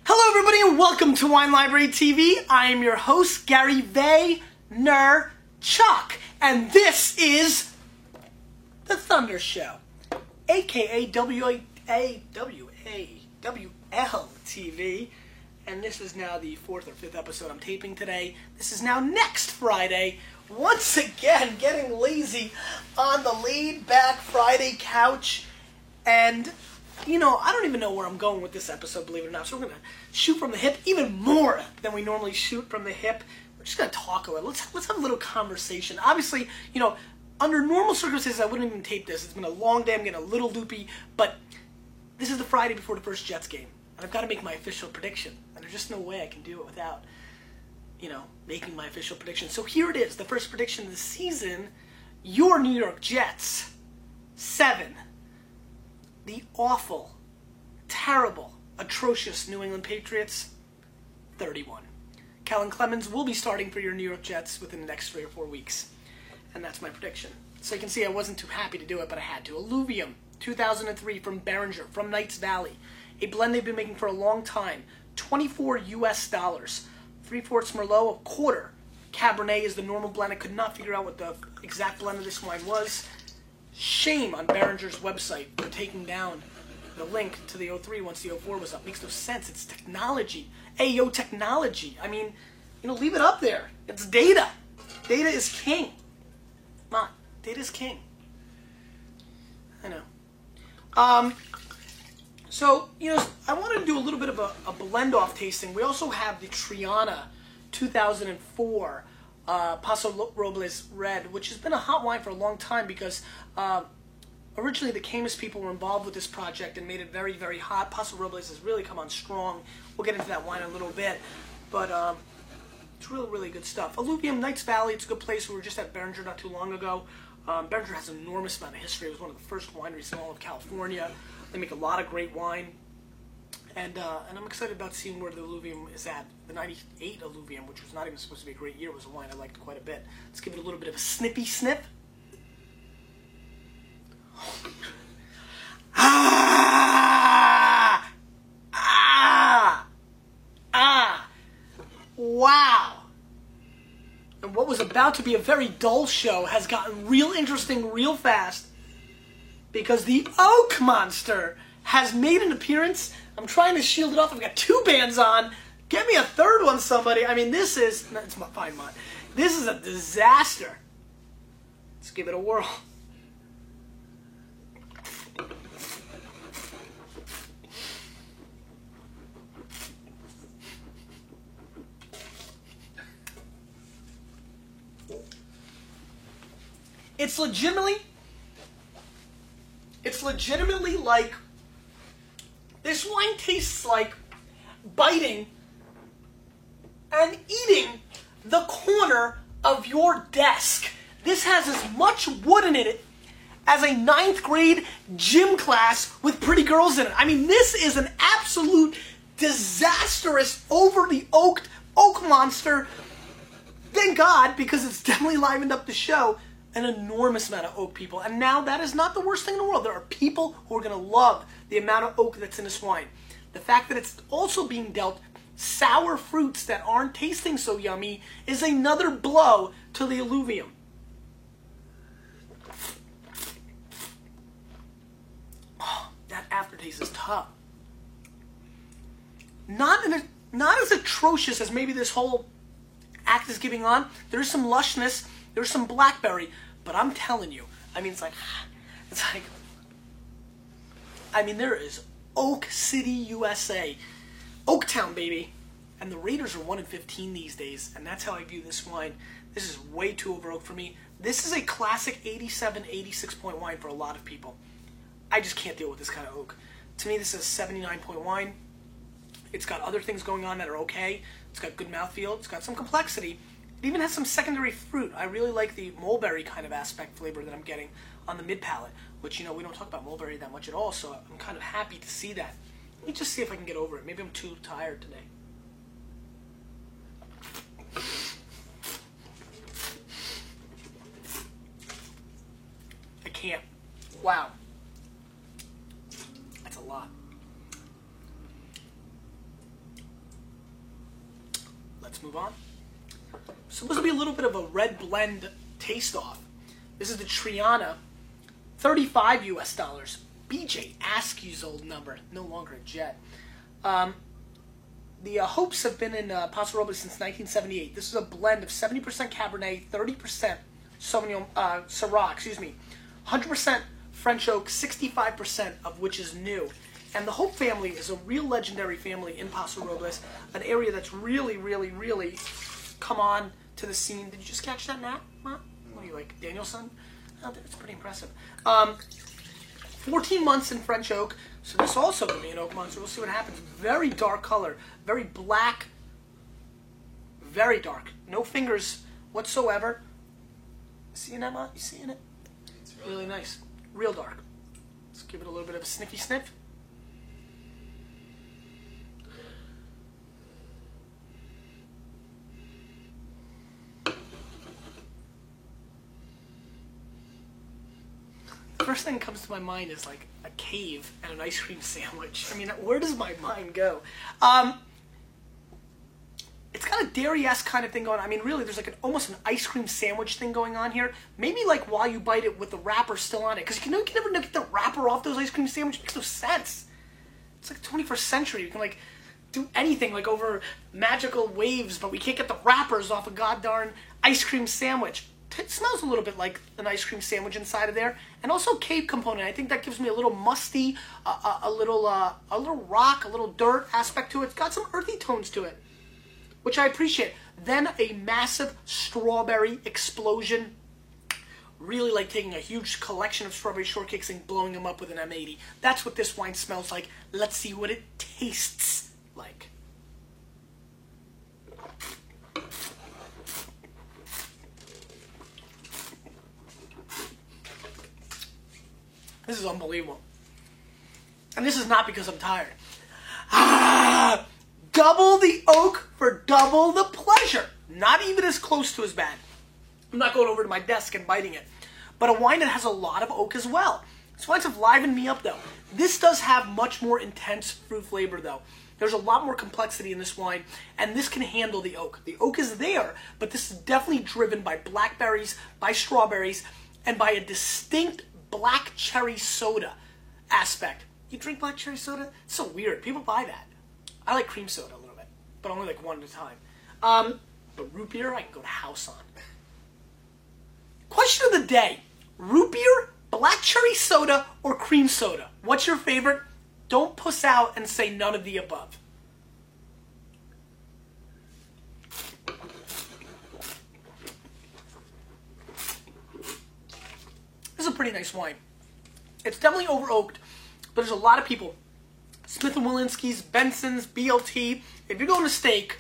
Hello everybody and welcome to Wine Library TV. I am your host, Gary Vaynerchuk, and this is The Thunder Show, aka WAWL TV, and this is now the 4th or 5th episode I'm taping today. This is now next Friday. Once again, getting lazy on the laid-back Friday couch, and you know, I don't even know where I'm going with this episode, believe it or not. So we're going to shoot from the hip even more than we normally shoot from the hip. We're just going to talk a little. Let's have a little conversation. Obviously, you know, under normal circumstances, I wouldn't even tape this. It's been a long day. I'm getting a little loopy. But this is the Friday before the first Jets game. And I've got to make my official prediction. And there's just no way I can do it without, you know, making my official prediction. So here it is. The first prediction of the season. Your New York Jets, 7. The awful, terrible, atrocious New England Patriots, 31. Kellen Clemens will be starting for your New York Jets within the next 3 or 4 weeks. And that's my prediction. So you can see I wasn't too happy to do it, but I had to. Illuvium, 2003 from Beringer, from Knights Valley. A blend they've been making for a long time. $24 US. 3/4 Merlot, a quarter. Cabernet is the normal blend. I could not figure out what the exact blend of this wine was. Shame on Beringer's website for taking down the link to the 03 once the 04 was up. Makes no sense. It's technology. Ayo, technology. I mean, you know, leave it up there. It's data. Data is king. Come on. Data is king. I know. So, you know, I wanted to do a little bit of a blend-off tasting. We also have the Triana 2004 Paso Robles Red, which has been a hot wine for a long time because originally the Camus people were involved with this project and made it very, very hot. Paso Robles has really come on strong. We'll get into that wine in a little bit, but it's really, really good stuff. Illuvium, Knights Valley, it's a good place. We were just at Beringer not too long ago. Beringer has an enormous amount of history. It was one of the first wineries in all of California. They make a lot of great wine. And I'm excited about seeing where the Illuvium is at. The 98 Illuvium, which was not even supposed to be a great year, was a wine I liked quite a bit. Let's give it a little bit of a snippy sniff. Ah! Ah! Ah! Wow! And what was about to be a very dull show has gotten real interesting real fast because the Oak Monster has made an appearance. I'm trying to shield it off. I've got 2 bands on. Get me a third one, somebody. I mean, this is... It's my fine wine. This is a disaster. Let's give it a whirl. It's legitimately like... This wine tastes like biting and eating the corner of your desk. This has as much wood in it as a 9th grade gym class with pretty girls in it. I mean, this is an absolute disastrous, overly oak monster. Thank God, because it's definitely livened up the show. An enormous amount of oak people. And now that is not the worst thing in the world. There are people who are going to love the amount of oak that's in this wine. The fact that it's also being dealt sour fruits that aren't tasting so yummy is another blow to the Illuvium. Oh, that aftertaste is tough. Not as atrocious as maybe this whole act is giving on. There's some lushness. There's some blackberry, but I'm telling you, I mean, I mean, there is Oak City, USA, Oaktown, baby, and the Raiders are 1-15 these days, and that's how I view this wine. This is way too over oak for me. This is a classic 87, 86 point wine for a lot of people. I just can't deal with this kind of oak. To me, this is a 79 point wine. It's got other things going on that are okay. It's got good mouthfeel. It's got some complexity. It even has some secondary fruit. I really like the mulberry kind of aspect flavor that I'm getting on the mid-palate, which, you know, we don't talk about mulberry that much at all, so I'm kind of happy to see that. Let me just see if I can get over it. Maybe I'm too tired today. I can't. Wow. That's a lot. let's move on. So this will be a little bit of a red blend taste off. This is the Triana, 35 US dollars. BJ Askew's old number, no longer a Jet. The Hopes have been in Paso Robles since 1978. This is a blend of 70% Cabernet, 30% Sauvignon, Syrah, 100% French oak, 65% of which is new. And the Hope family is a real legendary family in Paso Robles, an area that's really, really, really come on to the scene. Did you just catch that, Nat? What are you, like, Danielson? Oh, it's pretty impressive. 14 months in French oak, so this also could be an oak monster. We'll see what happens. Very dark color, very black, very dark. No fingers whatsoever. Seeing that, Ma? You seeing it? It's Really nice. Real dark. Let's give it a little bit of a sniffy sniff. The first thing that comes to my mind is like a cave and an ice cream sandwich. I mean, where does my mind go? It's got a dairy-esque kind of thing going on. I mean, really, there's like almost an ice cream sandwich thing going on here. Maybe like while you bite it with the wrapper still on it. Because you can never get the wrapper off those ice cream sandwiches. It makes no sense. It's like the 21st century. You can like do anything like over magical waves, but we can't get the wrappers off a goddarn ice cream sandwich. It smells a little bit like an ice cream sandwich inside of there, and also cave component. I think that gives me a little musty, a little rock, a little dirt aspect to it. It's got some earthy tones to it, which I appreciate. Then a massive strawberry explosion. Really like taking a huge collection of strawberry shortcakes and blowing them up with an M80. That's what this wine smells like. Let's see what it tastes like. This is unbelievable. And this is not because I'm tired. Double the oak for double the pleasure. Not even as close to as bad. I'm not going over to my desk and biting it. But a wine that has a lot of oak as well. This wines have livened me up though. This does have much more intense fruit flavor though. There's a lot more complexity in this wine, and this can handle the oak. The oak is there, but this is definitely driven by blackberries, by strawberries, and by a distinct black cherry soda aspect. You drink black cherry soda? It's so weird. People buy that. I like cream soda a little bit, but only like one at a time. But root beer, I can go to house on. Question of the day. Root beer, black cherry soda, or cream soda? What's your favorite? Don't puss out and say none of the above. This is a pretty nice wine. It's definitely over oaked, but there's a lot of people. Smith & Wollensky's, Benson's, BLT. If you're going to steak,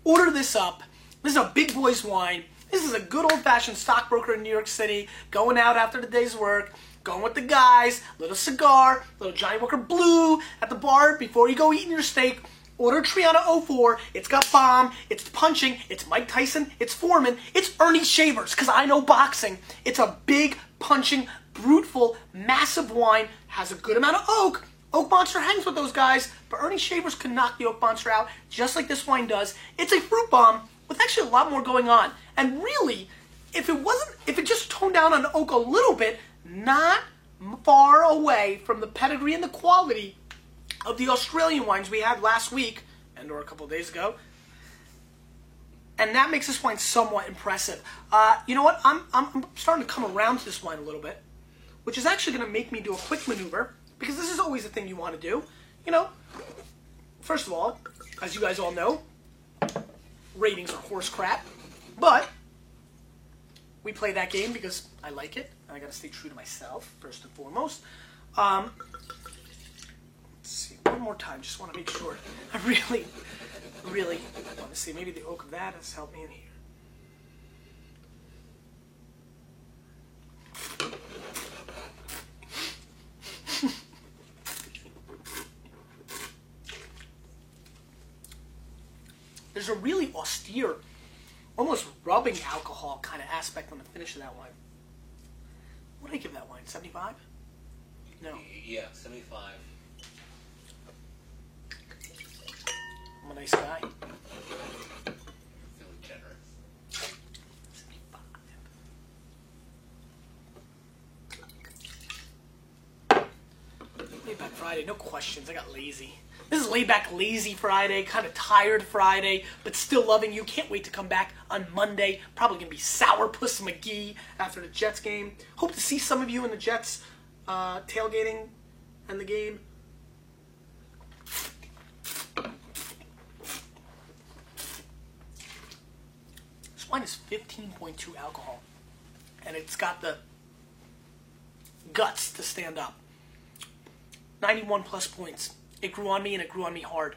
order this up. This is a big boy's wine. This is a good old-fashioned stockbroker in New York City, going out after the day's work, going with the guys, little cigar, little Johnny Walker Blue at the bar before you go eating your steak. Order Triana 04. It's got bomb. It's punching. It's Mike Tyson. It's Foreman. It's Ernie Shavers, because I know boxing. It's a big, punching, bruteful, massive wine. Has a good amount of oak. Oak Monster hangs with those guys, but Ernie Shavers can knock the Oak Monster out, just like this wine does. It's a fruit bomb with actually a lot more going on. And really, if it just toned down on oak a little bit, not far away from the pedigree and the quality of the Australian wines we had last week, or a couple of days ago. And that makes this wine somewhat impressive. You know what? I'm starting to come around to this wine a little bit, which is actually going to make me do a quick maneuver, because this is always a thing you want to do. You know, first of all, as you guys all know, ratings are horse crap, but we play that game because I like it, and I got to stay true to myself, first and foremost. Let's see, one more time, just want to make sure. I really want to see. Maybe the oak of that has helped me in here. There's a really austere, almost rubbing alcohol kind of aspect on the finish of that wine. What did I give that wine? 75? No. Yeah, 75. I'm a nice guy. Friday. No questions. I got lazy. This is laid back lazy Friday, kind of tired Friday, but still loving you. Can't wait to come back on Monday. Probably going to be Sourpuss McGee after the Jets game. Hope to see some of you in the Jets tailgating and the game. This wine is 15.2 alcohol, and it's got the guts to stand up. 91 plus points. It grew on me, and it grew on me hard.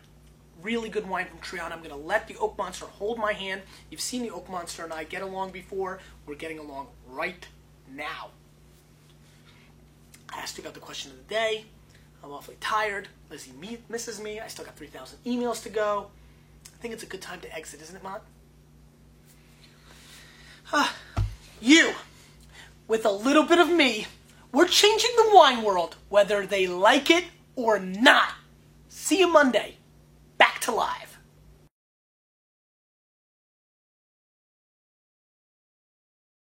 Really good wine from Triana. I'm going to let the Oak Monster hold my hand. You've seen the Oak Monster and I get along before. We're getting along right now. I asked you about the question of the day. I'm awfully tired. Lizzie misses me. I still got 3,000 emails to go. I think it's a good time to exit, isn't it, Mont? You, with a little bit of me, we're changing the wine world, whether they like it or not. See you Monday. Back to live.